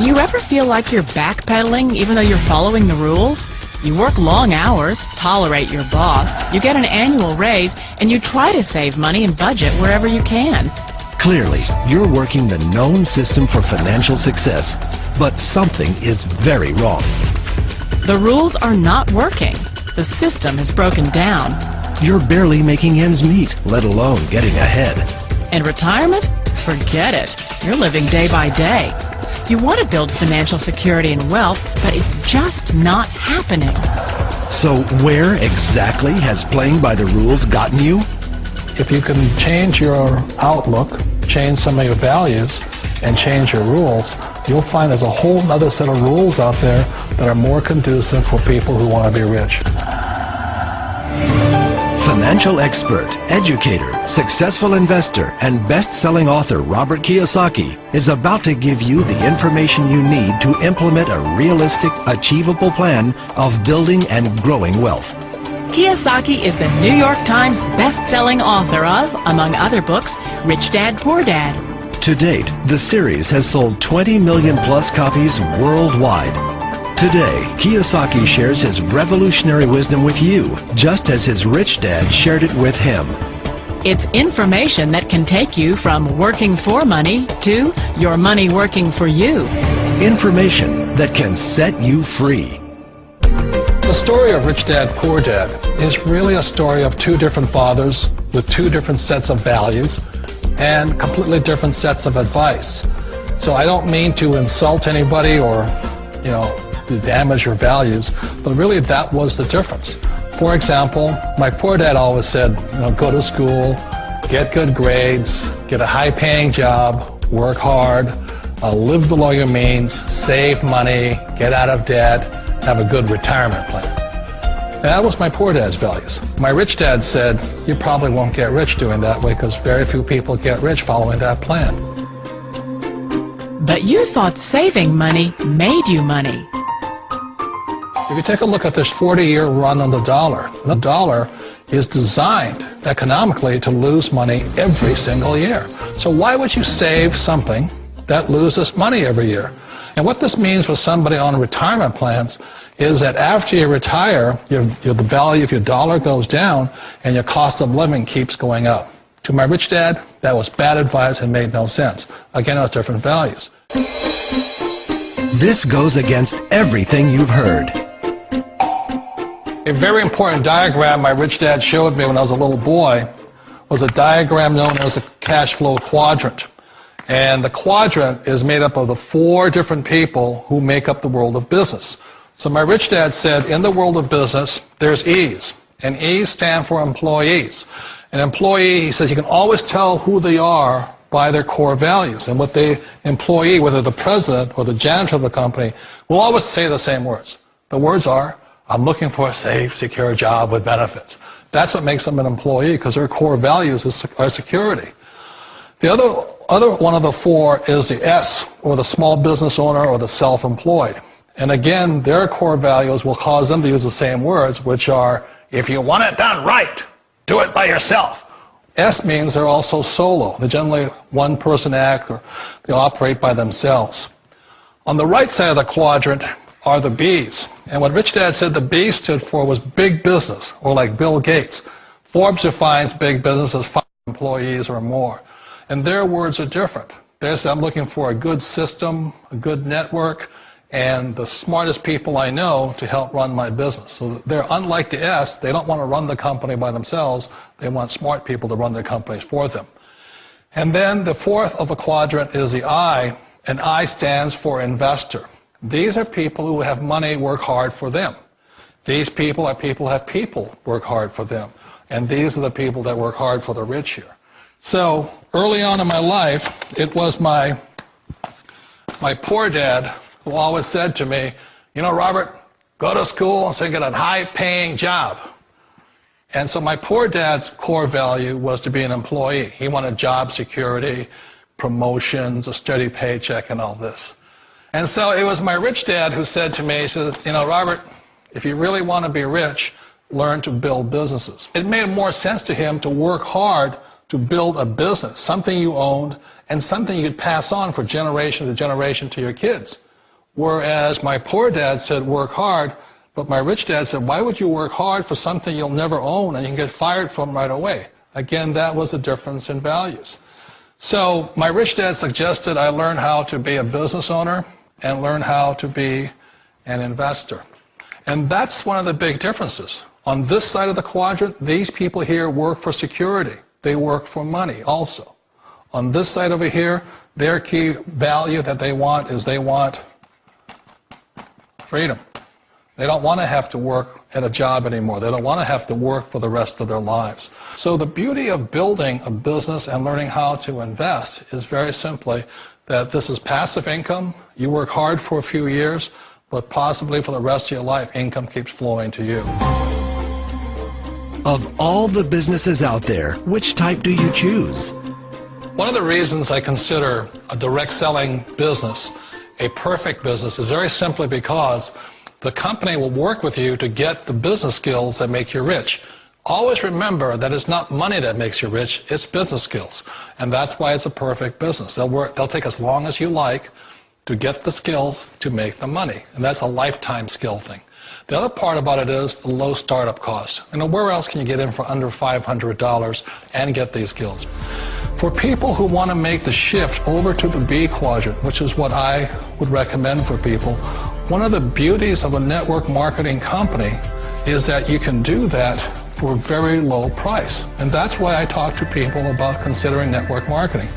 you ever feel like you're backpedaling even though you're following the rules? You work long hours, tolerate your boss, you get an annual raise, and you try to save money and budget wherever you can. Clearly, you're working the known system for financial success, but something is very wrong. The rules are not working. The system has broken down. You're barely making ends meet, let alone getting ahead. And retirement? Forget it. You're living day by day. You want to build financial security and wealth, but it's just not happening. So where exactly has playing by the rules gotten you? If you can change your outlook, change some of your values, and change your rules, you'll find there's a whole other set of rules out there that are more conducive for people who want to be rich. Financial expert, educator, successful investor, and best-selling author Robert Kiyosaki is about to give you the information you need to implement a realistic, achievable plan of building and growing wealth. Kiyosaki is the New York Times best-selling author of, among other books, Rich Dad, Poor Dad. To date, the series has sold 20 million plus copies worldwide. Today, Kiyosaki shares his revolutionary wisdom with you, just as his rich dad shared it with him. It's information that can take you from working for money to your money working for you. Information that can set you free. The story of Rich Dad, Poor Dad is really a story of two different fathers with two different sets of values and completely different sets of advice. So I don't mean to insult anybody or, to damage your values, but really that was the difference. For example, my poor dad always said, go to school, get good grades, get a high-paying job, work hard, live below your means, save money, get out of debt, have a good retirement plan. And that was my poor dad's values. My rich dad said, you probably won't get rich doing that way because very few people get rich following that plan. But you thought saving money made you money. If you take a look at this 40-year run on the dollar is designed economically to lose money every single year. So why would you save something that loses money every year? And what this means for somebody on retirement plans is that after you retire, the value of your dollar goes down and your cost of living keeps going up. To my rich dad, that was bad advice and made no sense. Again, it was different values. This goes against everything you've heard. A very important diagram my rich dad showed me when I was a little boy was a diagram known as a cash flow quadrant. And the quadrant is made up of the four different people who make up the world of business. So my rich dad said, in the world of business, there's E's. And E's stand for employees. An employee, he says, you can always tell who they are by their core values. And what the employee, whether the president or the janitor of the company, will always say the same words. The words are, I'm looking for a safe, secure job with benefits. That's what makes them an employee, because their core values are security. The other one of the four is the S, or the small business owner or the self-employed. And again, their core values will cause them to use the same words, which are, if you want it done right, do it by yourself. S means they're also solo. They're generally one-person act, or they operate by themselves. On the right side of the quadrant are the B's. And what Rich Dad said the B stood for was big business, or like Bill Gates. Forbes defines big business as 5 employees or more. And their words are different. They say, I'm looking for a good system, a good network, and the smartest people I know to help run my business. So they're unlike the S. They don't want to run the company by themselves. They want smart people to run their companies for them. And then the fourth of the quadrant is the I, and I stands for investor. These are people who have money work hard for them. These people are people who have people work hard for them. And these are the people that work hard for the rich here. So early on in my life, it was my poor dad who always said to me, Robert, go to school and so get a high-paying job. And so my poor dad's core value was to be an employee. He wanted job security, promotions, a steady paycheck, and all this. And so it was my rich dad who said to me, he says, Robert, if you really want to be rich, learn to build businesses. It made more sense to him to work hard to build a business, something you owned and something you could pass on for generation to generation to your kids. Whereas my poor dad said, work hard, but my rich dad said, why would you work hard for something you'll never own and you can get fired from right away? Again, that was a difference in values. So my rich dad suggested I learn how to be a business owner and learn how to be an investor. And that's one of the big differences. On this side of the quadrant, these people here work for security. They work for money also. On this side over here, their key value that they want is they want freedom. They don't want to have to work at a job anymore. They don't want to have to work for the rest of their lives. So the beauty of building a business and learning how to invest is very simply that this is passive income. You work hard for a few years, but possibly for the rest of your life, income keeps flowing to you. Of all the businesses out there, which type do you choose? One of the reasons I consider a direct selling business a perfect business is very simply because the company will work with you to get the business skills that make you rich. Always remember that it's not money that makes you rich, it's business skills. And that's why it's a perfect business. They'll take as long as you like to get the skills to make the money. And that's a lifetime skill thing. The other part about it is the low startup cost. You know, where else can you get in for under $500 and get these skills? For people who want to make the shift over to the B quadrant, which is what I would recommend for people, one of the beauties of a network marketing company is that you can do that for a very low price. And that's why I talk to people about considering network marketing.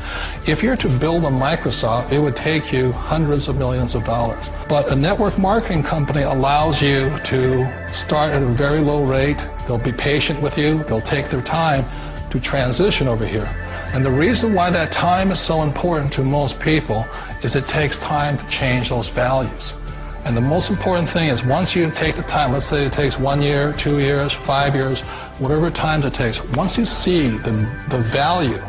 If you're to build a Microsoft, it would take you hundreds of millions of dollars. But a network marketing company allows you to start at a very low rate. They'll be patient with you. They'll take their time to transition over here. And the reason why that time is so important to most people is it takes time to change those values. And the most important thing is once you take the time, let's say it takes 1 year, 2 years, 5 years, whatever time it takes, once you see the value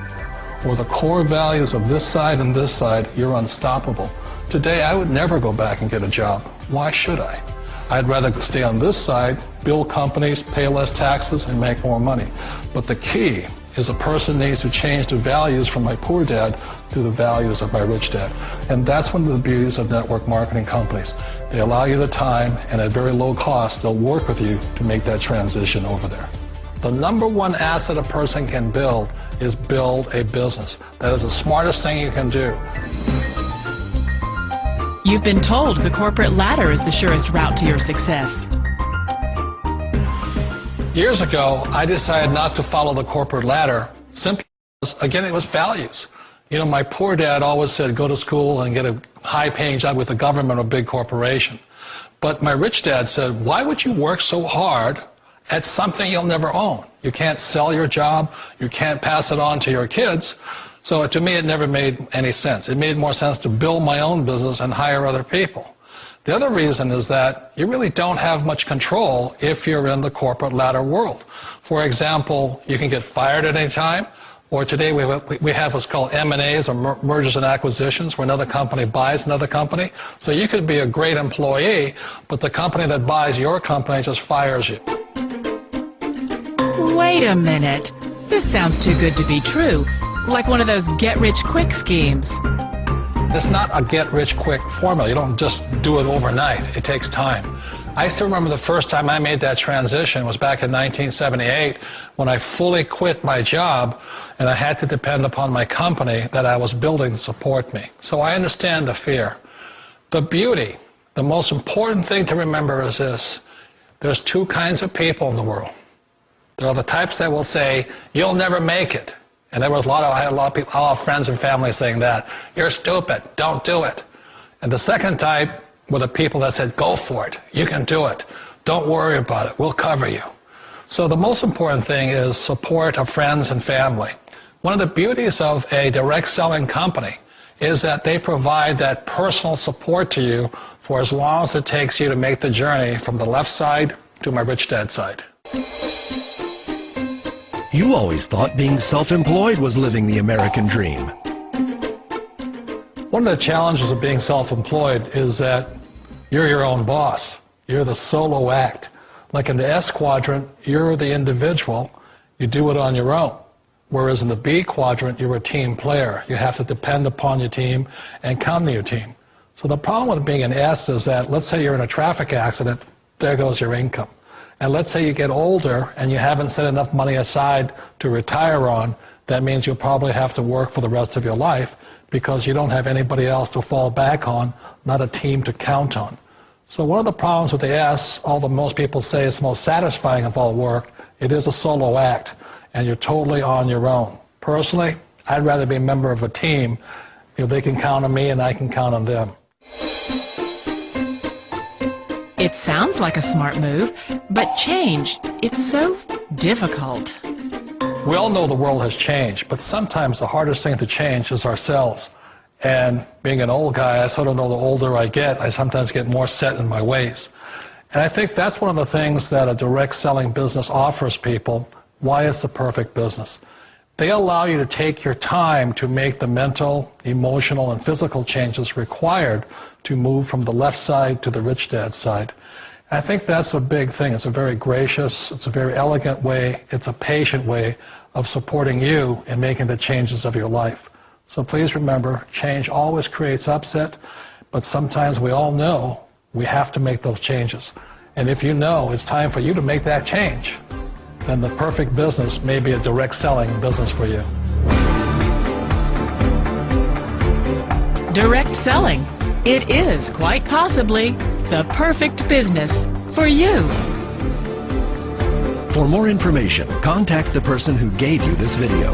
or the core values of this side and this side, you're unstoppable. Today, I would never go back and get a job. Why should I? I'd rather stay on this side, build companies, pay less taxes, and make more money. But the key is a person needs to change the values from my poor dad to the values of my rich dad. And that's one of the beauties of network marketing companies. They allow you the time, and at very low cost, they'll work with you to make that transition over there. The number one asset a person can build is build a business. That is the smartest thing you can do. You've been told the corporate ladder is the surest route to your success. Years ago, I decided not to follow the corporate ladder simply because, again, it was values. You know, my poor dad always said, go to school and get a high-paying job with the government or a big corporation. But my rich dad said, why would you work so hard at something you'll never own? You can't sell your job. You can't pass it on to your kids. So to me, it never made any sense. It made more sense to build my own business and hire other people. The other reason is that you really don't have much control if you're in the corporate ladder world. For example, you can get fired at any time, or today we have what's called M&As, or mergers and acquisitions, where another company buys another company. So you could be a great employee, but the company that buys your company just fires you. Wait a minute. This sounds too good to be true. Like one of those get-rich-quick schemes. It's not a get-rich-quick formula. You don't just do it overnight. It takes time. I still remember the first time I made that transition was back in 1978 when I fully quit my job and I had to depend upon my company that I was building to support me. So I understand the fear. The beauty, the most important thing to remember is this. There's two kinds of people in the world. There are the types that will say, you'll never make it. And I had a lot of people, a lot of friends and family saying that. You're stupid. Don't do it. And the second type were the people that said, go for it. You can do it. Don't worry about it. We'll cover you. So the most important thing is support of friends and family. One of the beauties of a direct selling company is that they provide that personal support to you for as long as it takes you to make the journey from the left side to my rich dad side. You always thought being self-employed was living the American dream. One of the challenges of being self-employed is that you're your own boss. You're the solo act. Like in the S quadrant, you're the individual. You do it on your own. Whereas in the B quadrant, you're a team player. You have to depend upon your team and count on your team. So the problem with being an S is that, let's say you're in a traffic accident, there goes your income. And let's say you get older and you haven't set enough money aside to retire on, that means you'll probably have to work for the rest of your life because you don't have anybody else to fall back on, not a team to count on. So one of the problems with the S, although most people say it's the most satisfying of all work, it is a solo act, and you're totally on your own. Personally, I'd rather be a member of a team. They can count on me and I can count on them. It sounds like a smart move, but change, it's so difficult. We all know the world has changed, but sometimes the hardest thing to change is ourselves. And being an old guy, I sort of know the older I get, I sometimes get more set in my ways. And I think that's one of the things that a direct selling business offers people, why it's the perfect business. They allow you to take your time to make the mental, emotional, and physical changes required to move from the left side to the rich dad side. I think that's a big thing. It's a very gracious, it's a very elegant way, it's a patient way of supporting you in making the changes of your life. So please remember, change always creates upset, but sometimes we all know we have to make those changes. And if you know it's time for you to make that change, then the perfect business may be a direct selling business for you. Direct selling. It is quite possibly the perfect business for you. For more information, contact the person who gave you this video.